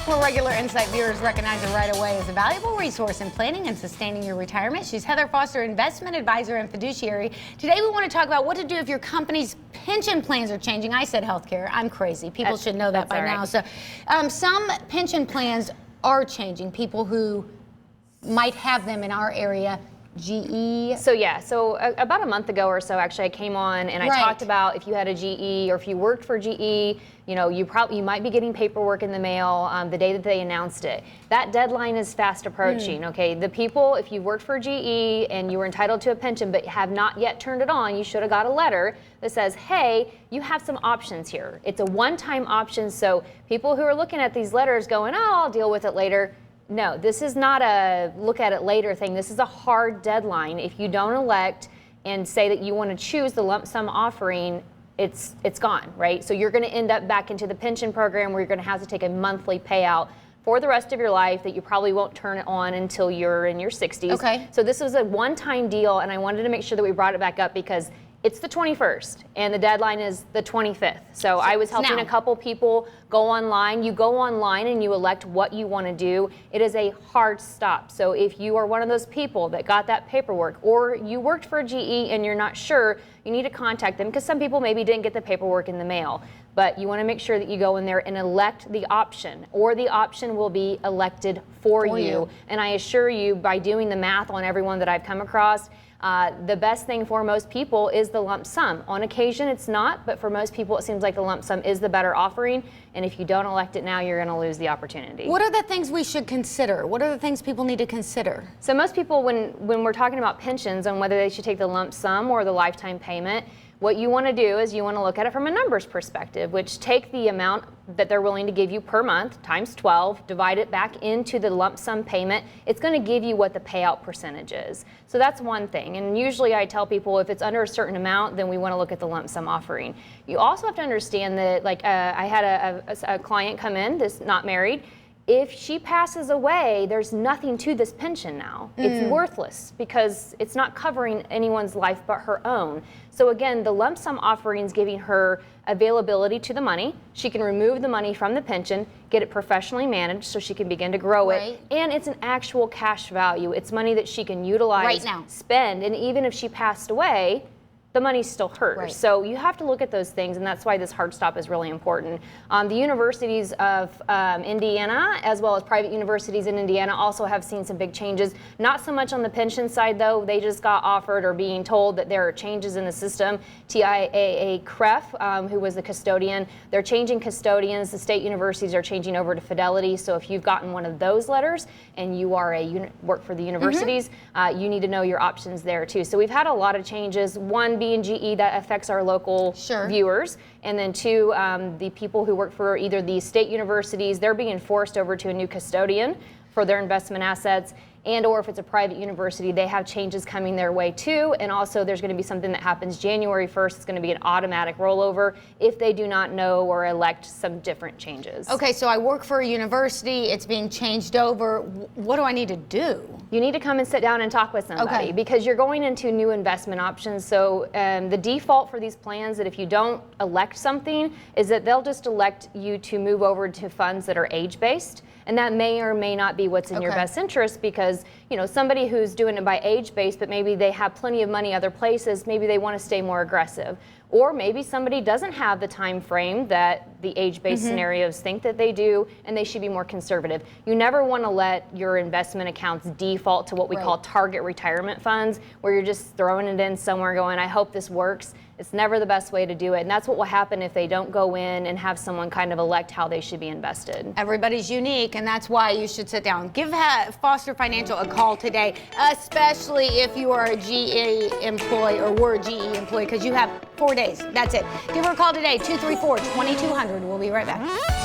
For regular Insight viewers, recognize her right away as a valuable resource in planning and sustaining your retirement. She's Heather Foster, investment advisor and fiduciary. Today we want to talk about what to do if your company's pension plans are changing. I said healthcare. I'm crazy. People should know that by now. So some pension plans are changing. People who might have them in our area. GE. So about a month ago or so, actually, I came on and I talked about if you had a GE or if you worked for GE, you know, you might be getting paperwork in the mail the day that they announced it. That deadline is fast approaching. Okay, the people, if you worked for GE and you were entitled to a pension but have not yet turned it on, you should have got a letter that says, hey, you have some options here. It's a one-time option, so people who are looking at these letters going, oh, I'll deal with it later. No, this is not a look at it later thing. This is a hard deadline. If you don't elect and say that you want to choose the lump sum offering, it's gone, right? So you're going to end up back into the pension program where you're going to have to take a monthly payout for the rest of your life that you probably won't turn it on until you're in your 60s. Okay. So this was a one-time deal, and I wanted to make sure that we brought it back up because it's the 21st, and the deadline is the 25th. So I was helping a couple people go online. You go online and you elect what you want to do. It is a hard stop. So if you are one of those people that got that paperwork, or you worked for GE and you're not sure, you need to contact them, because some people maybe didn't get the paperwork in the mail. But you want to make sure that you go in there and elect the option, or the option will be elected for you. And I assure you, by doing the math on everyone that I've come across, the best thing for most people is the lump sum. On occasion it's not, but for most people it seems like the lump sum is the better offering, and if you don't elect it now, you're going to lose the opportunity. What are the things we should consider? What are the things people need to consider? So most people, when we're talking about pensions and whether they should take the lump sum or the lifetime payment, what you want to do is you want to look at it from a numbers perspective, which take the amount that they're willing to give you per month times 12, divide it back into the lump sum payment. It's going to give you what the payout percentage is. So that's one thing. And usually I tell people if it's under a certain amount, then we want to look at the lump sum offering. You also have to understand that, like I had a client come in, this not married. If she passes away, there's nothing to this pension now. It's worthless because it's not covering anyone's life but her own. So again, the lump sum offering is giving her availability to the money. She can remove the money from the pension, get it professionally managed so she can begin to grow it. And it's an actual cash value. It's money that she can utilize, right now, spend, and even if she passed away, the money's still hers. So you have to look at those things, and that's why this hard stop is really important. The universities of Indiana, as well as private universities in Indiana, also have seen some big changes. Not so much on the pension side, though. They just got offered or being told that there are changes in the system. TIAA CREF, who was the custodian, they're changing custodians. The state universities are changing over to Fidelity. So if you've gotten one of those letters and you are work for the universities, you need to know your options there too. So we've had a lot of changes. One being GE, that affects our local viewers, and then two, the people who work for either the state universities, they're being forced over to a new custodian for their investment assets, and or if it's a private university, they have changes coming their way too. And also there's going to be something that happens January 1st. It's going to be an automatic rollover if they do not know or elect some different changes. Okay, so I work for a university, it's being changed over. What do I need to do? You need to come and sit down and talk with somebody, because you're going into new investment options. So the default for these plans, that if you don't elect something, is that they'll just elect you to move over to funds that are age-based. And that may or may not be what's in your best interest, because, you know, somebody who's doing it by age-based, but maybe they have plenty of money other places, maybe they want to stay more aggressive. Or maybe somebody doesn't have the time frame that the age-based scenarios think that they do, and they should be more conservative. You never want to let your investment accounts default to what we call target retirement funds, where you're just throwing it in somewhere going, I hope this works. It's never the best way to do it, and that's what will happen if they don't go in and have someone kind of elect how they should be invested. Everybody's unique, and that's why you should sit down. Give Foster Financial a call today, especially if you are a GE employee or were a GE employee, because you have 4 days. That's it. Give her a call today, 234-2200. We'll be right back.